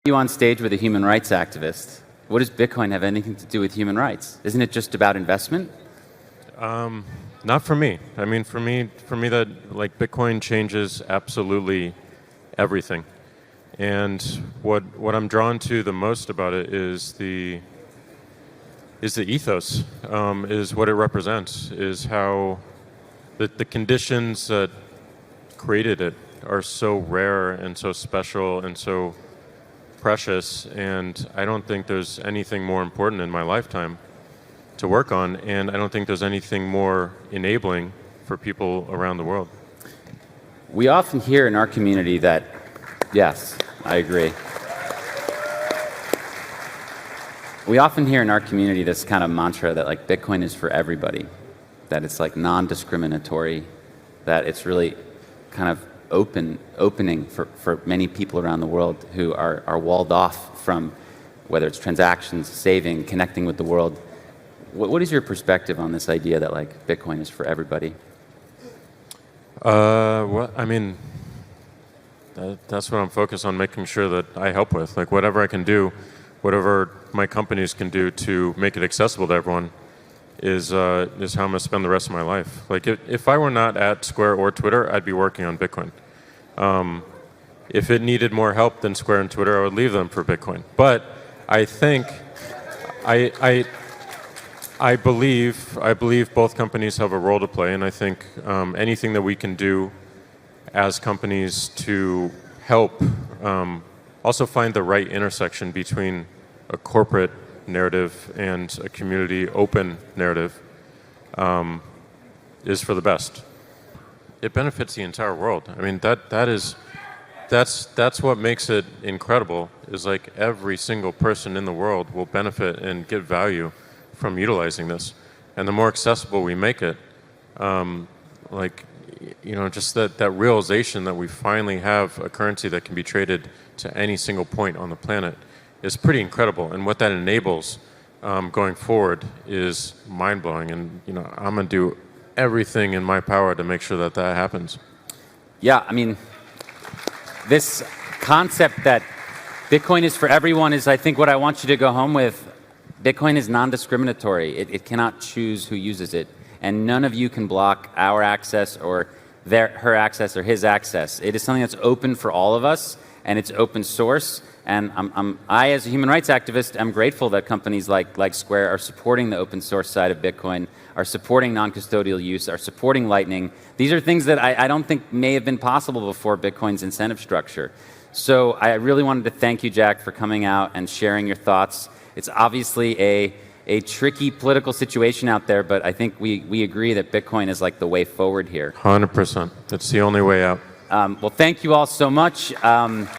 You on stage with a human rights activist. What does Bitcoin have anything to do with human rights? Isn't it just about investment? Not for me. I mean, for me, that like Bitcoin changes absolutely everything. And what I'm drawn to the most about it is the ethos, is what it represents, is how the conditions that created it are so rare and so special and so precious, and I don't think there's anything more important in my lifetime to work on, and I don't think there's anything more enabling for people around the world. We often hear in our community that, yes, I agree. We often hear in our community this kind of mantra that like Bitcoin is for everybody, that it's like non-discriminatory, that it's really kind of opening for many people around the world who are walled off from whether it's transactions, saving, connecting with the world. What is your perspective on this idea that like Bitcoin is for everybody? Well, I mean, that's what I'm focused on, making sure that I help with. Like whatever I can do, whatever my companies can do to make it accessible to everyone is how I'm going to spend the rest of my life. Like if I were not at Square or Twitter, I'd be working on Bitcoin. If it needed more help than Square and Twitter, I would leave them for Bitcoin. But I think I believe both companies have a role to play, and I think anything that we can do as companies to help also find the right intersection between a corporate narrative and a community open narrative is for the best. It benefits the entire world. I mean, that's what makes it incredible, is like every single person in the world will benefit and get value from utilizing this. And the more accessible we make it, just that realization that we finally have a currency that can be traded to any single point on the planet is pretty incredible. And what that enables going forward is mind-blowing. And I'm going to do everything in my power to make sure that happens. Yeah, I mean, this concept that Bitcoin is for everyone is, I think, what I want you to go home with. Bitcoin is non-discriminatory. It cannot choose who uses it. And none of you can block our access or her access or his access. It is something that's open for all of us, and it's open source. And I, as a human rights activist, am grateful that companies like Square are supporting the open source side of Bitcoin, are supporting non-custodial use, are supporting Lightning. These are things that I don't think may have been possible before Bitcoin's incentive structure. So I really wanted to thank you, Jack, for coming out and sharing your thoughts. It's obviously a tricky political situation out there, but I think we agree that Bitcoin is like the way forward here. 100%. It's the only way out. Well, thank you all so much.